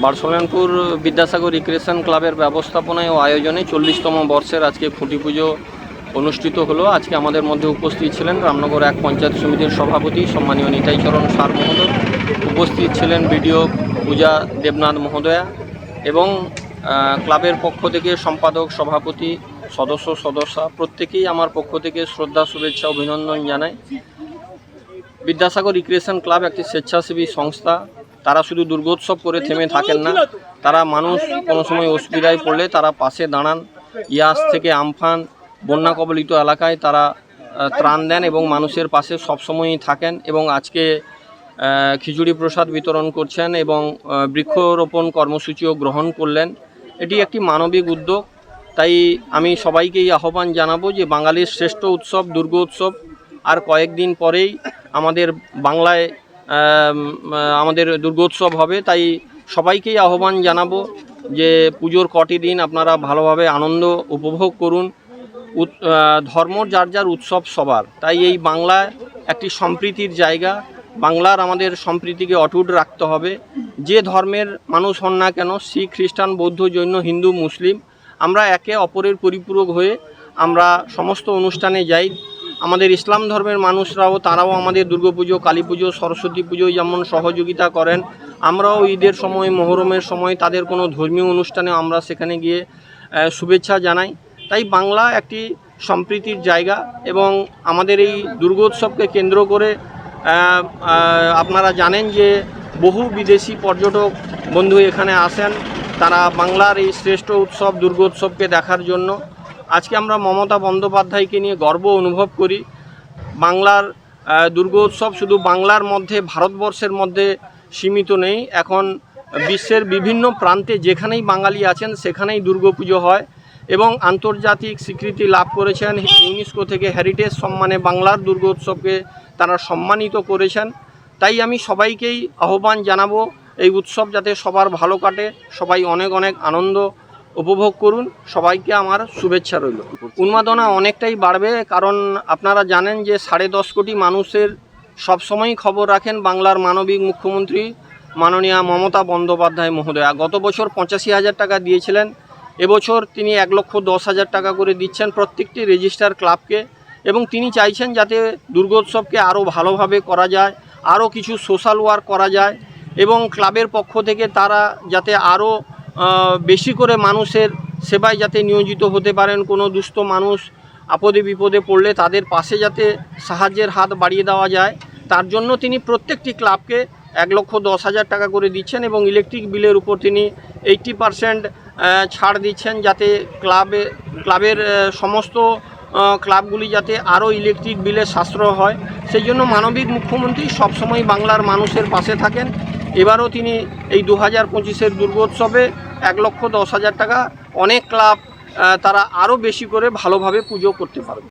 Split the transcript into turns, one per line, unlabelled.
বারসলেনপুর Vidyasagar recreation ক্লাবের ব্যবস্থাপনায় ও আয়োজনে 40তম বর্ষের আজকে খুঁটি পুজো অনুষ্ঠিত হলো। আজকে আমাদের মধ্যে উপস্থিত ছিলেন রামনগর এক পঞ্চায়েত সমিতির সভাপতি সম্মানীয় নিতাইচরণ সার মহোদয়, উপস্থিত ছিলেন বিডিও পূজা দেবনাথ মহোদয়া এবং ক্লাবের পক্ষ থেকে সম্পাদক, সভাপতি, সদস্যা প্রত্যেকেই আমার পক্ষ থেকে শ্রদ্ধা, শুভেচ্ছা, অভিনন্দন জানাই। বিদ্যাসাগর রিক্রিয়েশন ক্লাব একটি স্বেচ্ছাসেবী সংস্থা। তারা শুধু দুর্গোৎসব করে থেমে থাকেন না, তারা মানুষ কোনো সময় অসুবিধায় পড়লে তারা পাশে দাঁড়ান। ইয়াস থেকে আমফান, বন্যা কবলিত এলাকায় তারা ত্রাণ দেন এবং মানুষের পাশে সবসময়ই থাকেন। এবং আজকে খিচুড়ি প্রসাদ বিতরণ করছেন এবং বৃক্ষরোপণ কর্মসূচিও গ্রহণ করলেন। এটি একটি মানবিক উদ্যোগ। তাই আমি সবাইকেই আহ্বান জানাবো যে বাঙালির শ্রেষ্ঠ উৎসব দুর্গোৎসব আর কয়েকদিন পরেই আমাদের বাংলায় আমাদের দুর্গোৎসব হবে। তাই সবাইকেই আহ্বান জানাবো যে পুজোর কটি দিন আপনারা ভালোভাবে আনন্দ উপভোগ করুন। ধর্ম যার যার উৎসব সবার, তাই এই বাংলা একটি সম্প্রীতির জায়গা। বাংলার আমাদের সম্প্রীতিকে অটুট রাখতে হবে। যে ধর্মের মানুষ হন না কেন, শিখ, খ্রিস্টান, বৌদ্ধ, জৈন, হিন্দু, মুসলিম, আমরা একে অপরের পরিপূরক হয়ে আমরা সমস্ত অনুষ্ঠানে যাই। আমাদের ইসলাম ধর্মের মানুষরাও তারাও আমাদের দুর্গাপুজো, কালী পুজো, সরস্বতী পুজোয় যেমন সহযোগিতা করেন, আমরাও ঈদের সময়, মহরমের সময় তাদের কোনো ধর্মীয় অনুষ্ঠানে আমরা সেখানে গিয়ে শুভেচ্ছা জানাই। তাই বাংলা একটি সম্প্রীতির জায়গা এবং আমাদের এই দুর্গোৎসবকে কেন্দ্র করে আপনারা জানেন যে বহু বিদেশি পর্যটক বন্ধু এখানে আসেন, তারা বাংলার এই শ্রেষ্ঠ উৎসব দুর্গোৎসবকে দেখার জন্য। আজকে আমরা মমতা বন্দ্যোপাধ্যায়কে নিয়ে গর্ব অনুভব করি। বাংলার দুর্গোৎসব শুধু বাংলার মধ্যে, ভারতবর্ষের মধ্যে সীমিত নেই। এখন বিশ্বের বিভিন্ন প্রান্তে যেখানেই বাঙালি আছেন সেখানেই দুর্গাপুজো হয় এবং আন্তর্জাতিক স্বীকৃতি লাভ করেছেন। ইউনেস্কো থেকে হেরিটেজ সম্মানে বাংলার দুর্গোৎসবকে তারা সম্মানিত করেছেন। তাই আমি সবাইকেই আহ্বান জানাবো এই উৎসব যাতে সবার ভালো কাটে, সবাই অনেক অনেক আনন্দ উপভোগ করুন। সবাইকে আমার শুভেচ্ছা রইল। উন্মাদনা অনেকটাই বাড়বে, কারণ আপনারা জানেন যে 10.5 কোটি মানুষের সবসময়ই খবর রাখেন বাংলার মানবিক মুখ্যমন্ত্রী মাননীয়া মমতা বন্দ্যোপাধ্যায় মহোদয়া। গত বছর 85,000 টাকা দিয়েছিলেন, এবছর তিনি 1,10,000 টাকা করে দিচ্ছেন প্রত্যেকটি রেজিস্টার ক্লাবকে এবং তিনি চাইছেন যাতে দুর্গোৎসবকে আরও ভালোভাবে করা যায়, আরও কিছু সোশ্যাল ওয়ার্ক করা যায় এবং ক্লাবের পক্ষ থেকে তারা যাতে আরও বেশি করে মানুষের সেবায় যাতে নিয়োজিত হতে পারেন। কোনো দুস্থ মানুষ আপদে বিপদে পড়লে তাদের পাশে যাতে সাহায্যের হাত বাড়িয়ে দেওয়া যায়, তার জন্য তিনি প্রত্যেকটি ক্লাবকে 1,10,000 টাকা করে দিচ্ছেন এবং ইলেকট্রিক বিলের উপর তিনি 80% ছাড় দিচ্ছেন, যাতে ক্লাবের সমস্ত ক্লাবগুলি যাতে আরও ইলেকট্রিক বিলে সাশ্রয় হয়। সেই জন্য মানবিক মুখ্যমন্ত্রী সবসময় বাংলার মানুষের পাশে থাকেন। এবারও তিনি এই 2025-এর দুর্গোৎসবে 1,10,000 টাকা, অনেক ক্লাব তারা আরও বেশি করে ভালোভাবে পুজো করতে পারবে।